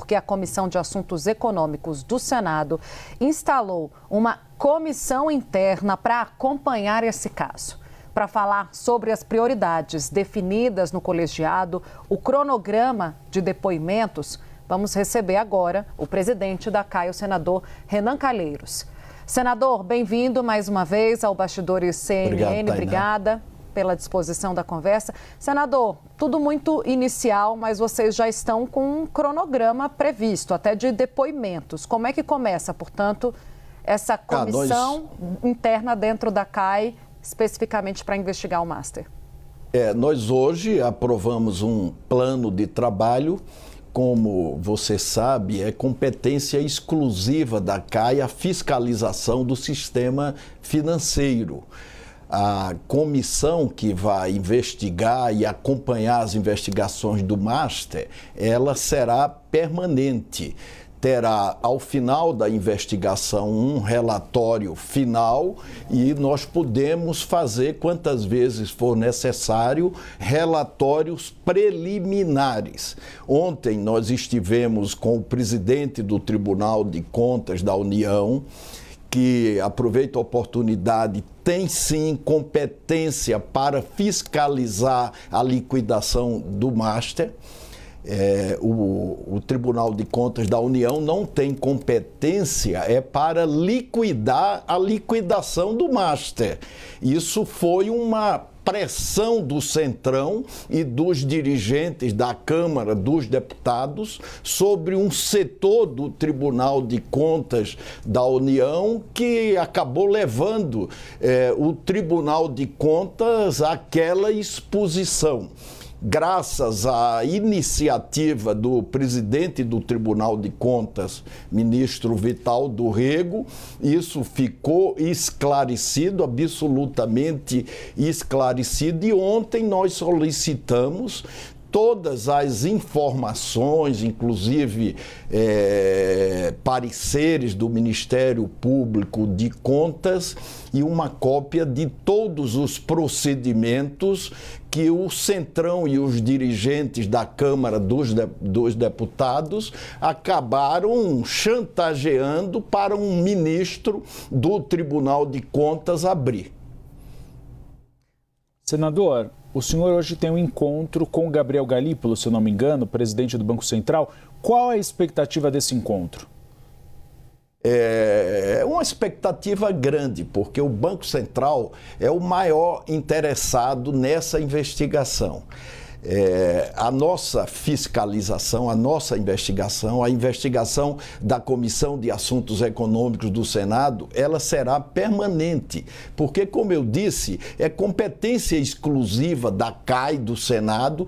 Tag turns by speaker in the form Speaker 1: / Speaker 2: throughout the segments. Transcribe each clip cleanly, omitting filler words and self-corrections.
Speaker 1: porque a Comissão de Assuntos Econômicos do Senado instalou uma comissão interna para acompanhar esse caso. Para falar sobre as prioridades definidas no colegiado, o cronograma de depoimentos, vamos receber agora o presidente da CAI, o senador Renan Calheiros. Senador, bem-vindo mais uma vez ao Bastidores CNN. Obrigada pela disposição da conversa. Senador, tudo muito inicial, mas vocês já estão com um cronograma previsto, até de depoimentos. Como é que começa, portanto, essa comissão interna dentro da CAI, especificamente para investigar o Master?
Speaker 2: Nós hoje aprovamos um plano de trabalho. Como você sabe, é competência exclusiva da CAI a fiscalização do sistema financeiro. A comissão que vai investigar e acompanhar as investigações do Master, ela será permanente. Terá, ao final da investigação, um relatório final e nós podemos fazer, quantas vezes for necessário, relatórios preliminares. Ontem nós estivemos com o presidente do Tribunal de Contas da União, que, aproveita a oportunidade, tem sim competência para fiscalizar a liquidação do Master. O Tribunal de Contas da União não tem competência para liquidar a liquidação do Master. Isso foi uma pressão do Centrão e dos dirigentes da Câmara dos Deputados sobre um setor do Tribunal de Contas da União que acabou levando o Tribunal de Contas àquela exposição. Graças à iniciativa do presidente do Tribunal de Contas, ministro Vital do Rego, isso ficou esclarecido, absolutamente esclarecido, e ontem nós solicitamos todas as informações, inclusive pareceres do Ministério Público de Contas e uma cópia de todos os procedimentos que o Centrão e os dirigentes da Câmara dos Deputados acabaram chantageando para um ministro do Tribunal de Contas abrir.
Speaker 3: Senador, o senhor hoje tem um encontro com o Gabriel Galípolo, se eu não me engano, presidente do Banco Central. Qual é a expectativa desse encontro?
Speaker 2: É uma expectativa grande, porque o Banco Central é o maior interessado nessa investigação. A nossa fiscalização, a nossa investigação, a investigação da Comissão de Assuntos Econômicos do Senado, ela será permanente, porque, como eu disse, é competência exclusiva da CAI, do Senado,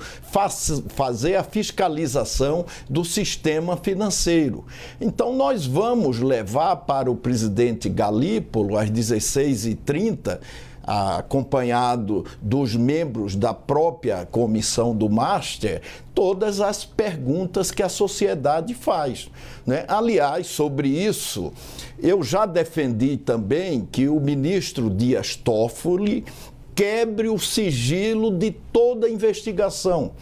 Speaker 2: fazer a fiscalização do sistema financeiro. Então, nós vamos levar para o presidente Galípolo, às 16h30, acompanhado dos membros da própria comissão do Master, todas as perguntas que a sociedade faz, né? Aliás, sobre isso, eu já defendi também que o ministro Dias Toffoli quebre o sigilo de toda a investigação.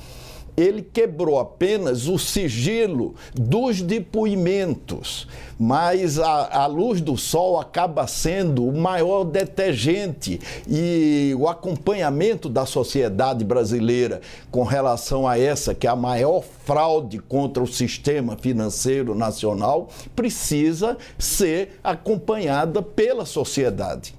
Speaker 2: Ele quebrou apenas o sigilo dos depoimentos, mas a luz do sol acaba sendo o maior detergente e o acompanhamento da sociedade brasileira com relação a essa, que é a maior fraude contra o sistema financeiro nacional, precisa ser acompanhada pela sociedade.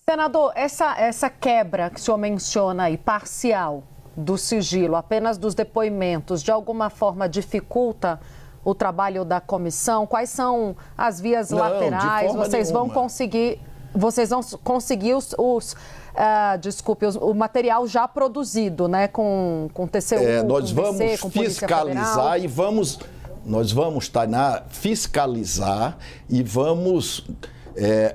Speaker 1: Senador, essa quebra que o senhor menciona aí, parcial, do sigilo, apenas dos depoimentos, de alguma forma dificulta o trabalho da comissão? Quais são as vias laterais? Vocês vão conseguir o material já produzido, né, com TCU,
Speaker 2: nós vamos
Speaker 1: com
Speaker 2: fiscalizar e nós vamos, Tainá, fiscalizar e vamos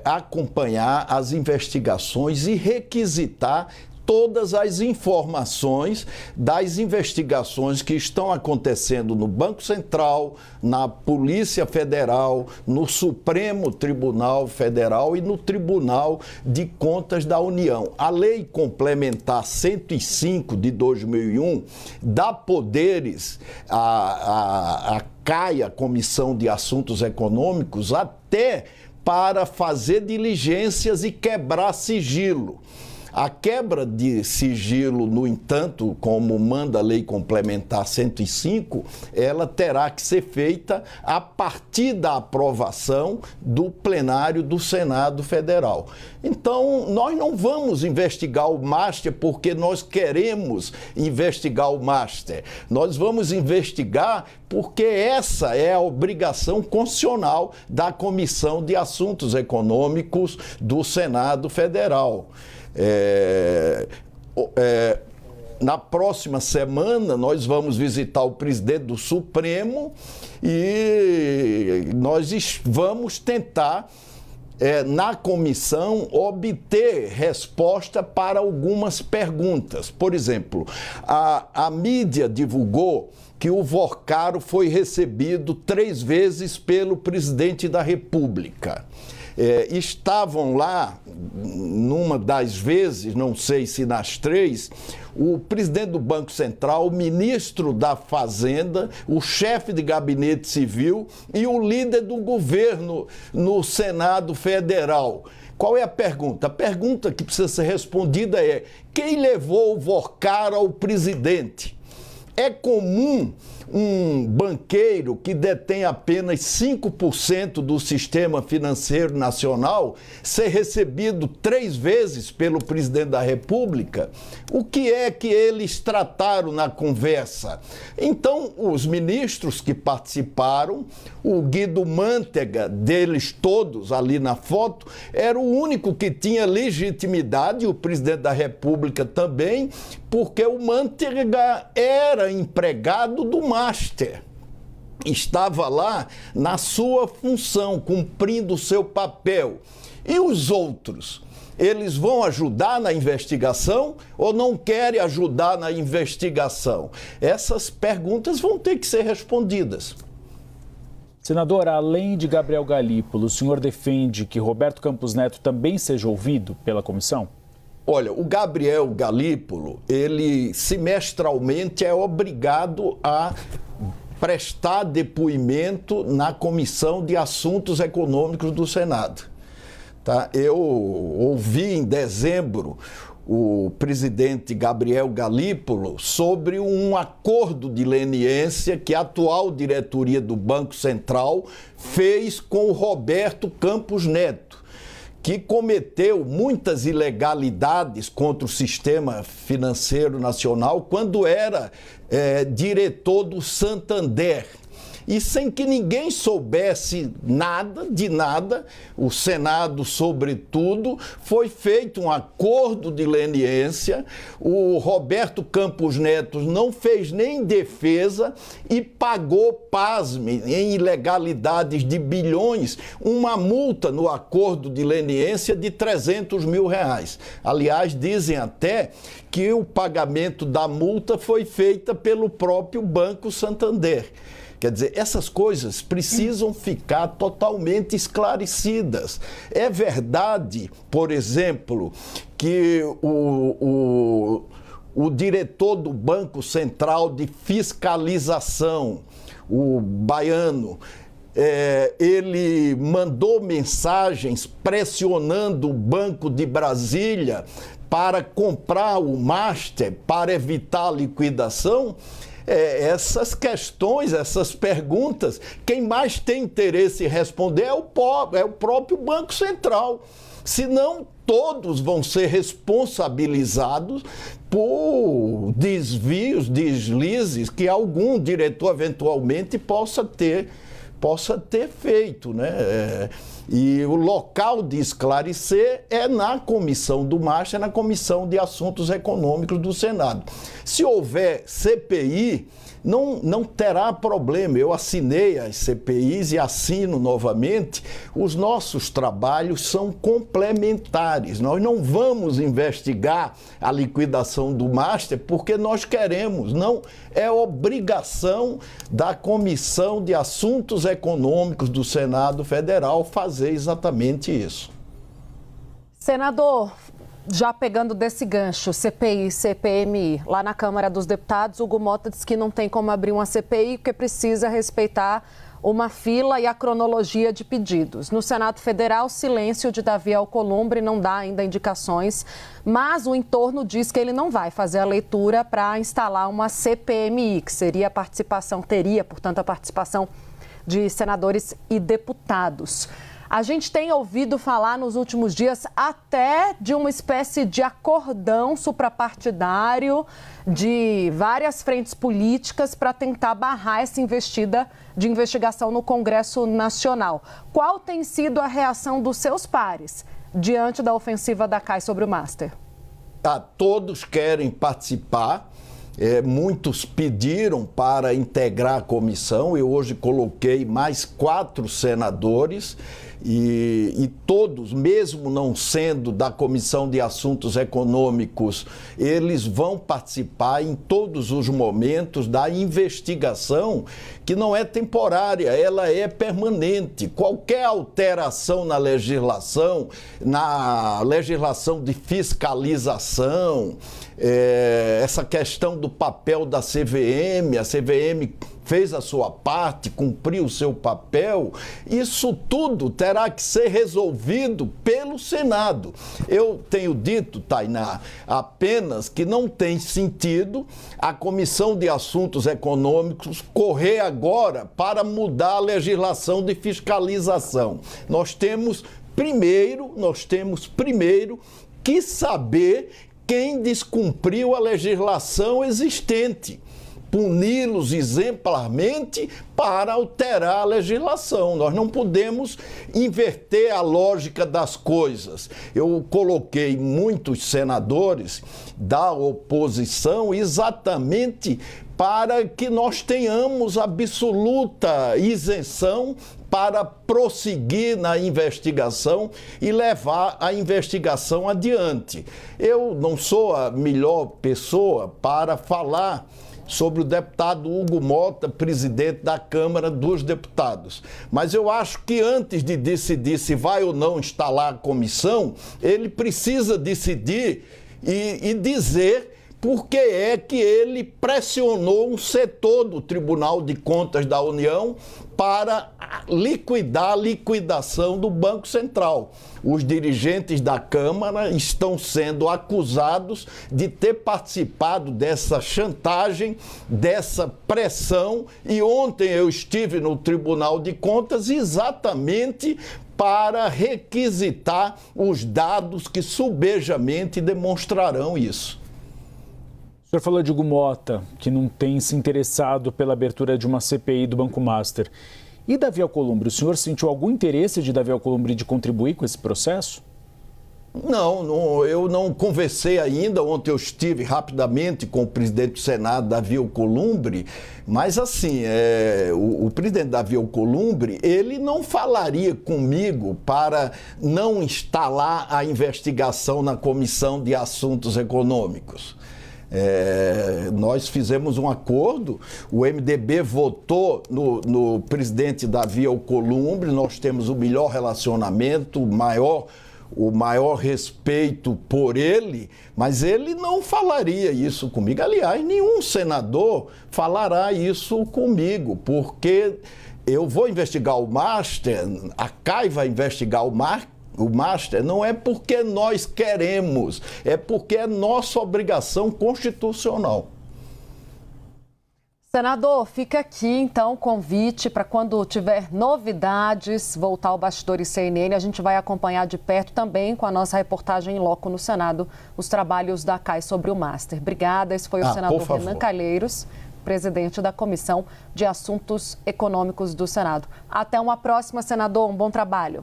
Speaker 2: acompanhar as investigações e requisitar todas as informações das investigações que estão acontecendo no Banco Central, na Polícia Federal, no Supremo Tribunal Federal e no Tribunal de Contas da União. A Lei Complementar 105 de 2001 dá poderes à CAI, a Comissão de Assuntos Econômicos, até para fazer diligências e quebrar sigilo. A quebra de sigilo, no entanto, como manda a Lei Complementar 105, ela terá que ser feita a partir da aprovação do plenário do Senado Federal. Então, nós não vamos investigar o Master porque nós queremos investigar o Master. Nós vamos investigar porque essa é a obrigação constitucional da Comissão de Assuntos Econômicos do Senado Federal. Na próxima semana nós vamos visitar o presidente do Supremo e nós vamos tentar na comissão obter resposta para algumas perguntas. Por exemplo, a mídia divulgou que o Vorcaro foi recebido 3 vezes pelo presidente da República. Estavam lá, numa das vezes, não sei se nas 3, o presidente do Banco Central, o ministro da Fazenda, o chefe de gabinete civil e o líder do governo no Senado Federal. Qual é a pergunta? A pergunta que precisa ser respondida é: quem levou o Vorcaro ao presidente? É comum um banqueiro que detém apenas 5% do sistema financeiro nacional ser recebido 3 vezes pelo presidente da República? O que é que eles trataram na conversa? Então, os ministros que participaram, o Guido Mantega, deles todos ali na foto, era o único que tinha legitimidade, o presidente da República também, porque o Mantega era empregado do Master. Estava lá na sua função, cumprindo o seu papel. E os outros? Eles vão ajudar na investigação ou não querem ajudar na investigação? Essas perguntas vão ter que ser respondidas.
Speaker 3: Senador, além de Gabriel Galípolo, o senhor defende que Roberto Campos Neto também seja ouvido pela comissão?
Speaker 2: Olha, o Gabriel Galípolo, ele semestralmente é obrigado a prestar depoimento na Comissão de Assuntos Econômicos do Senado. Tá? Eu ouvi em dezembro o presidente Gabriel Galípolo sobre um acordo de leniência que a atual diretoria do Banco Central fez com o Roberto Campos Neto, que cometeu muitas ilegalidades contra o sistema financeiro nacional quando era diretor do Santander. E sem que ninguém soubesse nada, de nada, o Senado, sobretudo, foi feito um acordo de leniência, o Roberto Campos Neto não fez nem defesa e pagou, pasme, em ilegalidades de bilhões, uma multa no acordo de leniência de R$300 mil. Aliás, dizem até que o pagamento da multa foi feita pelo próprio Banco Santander. Quer dizer, essas coisas precisam ficar totalmente esclarecidas. É verdade, por exemplo, que o diretor do Banco Central de Fiscalização, o baiano, ele mandou mensagens pressionando o Banco de Brasília para comprar o Master, para evitar a liquidação. Essas questões, essas perguntas, quem mais tem interesse em responder é o próprio Banco Central. Senão, todos vão ser responsabilizados por desvios, deslizes que algum diretor eventualmente possa ter feito, né? E o local de esclarecer é na comissão do Master, na Comissão de Assuntos Econômicos do Senado. Se houver CPI, não terá problema. Eu assinei as CPIs e assino novamente. Os nossos trabalhos são complementares. Nós não vamos investigar a liquidação do Master porque nós queremos. Não é obrigação da Comissão de Assuntos Econômicos do Senado Federal fazer exatamente isso.
Speaker 1: Senador, já pegando desse gancho, CPI, CPMI, lá na Câmara dos Deputados, Hugo Mota disse que não tem como abrir uma CPI porque precisa respeitar uma fila e a cronologia de pedidos. No Senado Federal, silêncio de Davi Alcolumbre, não dá ainda indicações, mas o entorno diz que ele não vai fazer a leitura para instalar uma CPMI, que seria a participação, teria, portanto, a participação de senadores e deputados. A gente tem ouvido falar nos últimos dias até de uma espécie de acordão suprapartidário de várias frentes políticas para tentar barrar essa investida de investigação no Congresso Nacional. Qual tem sido a reação dos seus pares diante da ofensiva da CAI sobre o Master?
Speaker 2: Todos querem participar. Muitos pediram para integrar a comissão. Eu hoje coloquei mais 4 senadores e todos, mesmo não sendo da Comissão de Assuntos Econômicos, eles vão participar em todos os momentos da investigação, que não é temporária, ela é permanente. Qualquer alteração na legislação de fiscalização, essa questão do papel da CVM, a CVM fez a sua parte, cumpriu o seu papel, isso tudo terá que ser resolvido pelo Senado. Eu tenho dito, Tainá, apenas que não tem sentido a Comissão de Assuntos Econômicos correr agora para mudar a legislação de fiscalização. Nós temos primeiro que saber quem descumpriu a legislação existente, puni-los exemplarmente para alterar a legislação. Nós não podemos inverter a lógica das coisas. Eu coloquei muitos senadores da oposição exatamente para que nós tenhamos absoluta isenção para prosseguir na investigação e levar a investigação adiante. Eu não sou a melhor pessoa para falar sobre o deputado Hugo Mota, presidente da Câmara dos Deputados. Mas eu acho que antes de decidir se vai ou não instalar a comissão, ele precisa decidir e dizer por que é que ele pressionou um setor do Tribunal de Contas da União para liquidar a liquidação do Banco Central. Os dirigentes da Câmara estão sendo acusados de ter participado dessa chantagem, dessa pressão, e ontem eu estive no Tribunal de Contas exatamente para requisitar os dados que subejamente demonstrarão isso.
Speaker 3: O senhor falou de Hugo Mota, que não tem se interessado pela abertura de uma CPI do Banco Master. E Davi Alcolumbre, o senhor sentiu algum interesse de Davi Alcolumbre de contribuir com esse processo?
Speaker 2: Não, eu não conversei ainda. Ontem eu estive rapidamente com o presidente do Senado, Davi Alcolumbre, mas assim, o presidente Davi Alcolumbre, ele não falaria comigo para não instalar a investigação na Comissão de Assuntos Econômicos. Nós fizemos um acordo, o MDB votou no presidente Davi Alcolumbre, nós temos o melhor relacionamento, o maior respeito por ele, mas ele não falaria isso comigo. Aliás, nenhum senador falará isso comigo, porque eu vou investigar o Master, a CAI vai investigar o Master, não é porque nós queremos, é porque é nossa obrigação constitucional.
Speaker 1: Senador, fica aqui então o convite para quando tiver novidades, voltar ao Bastidores CNN, a gente vai acompanhar de perto também com a nossa reportagem em loco no Senado, os trabalhos da CAI sobre o Master. Obrigada, esse foi o senador Renan Calheiros, presidente da Comissão de Assuntos Econômicos do Senado. Até uma próxima, senador, um bom trabalho.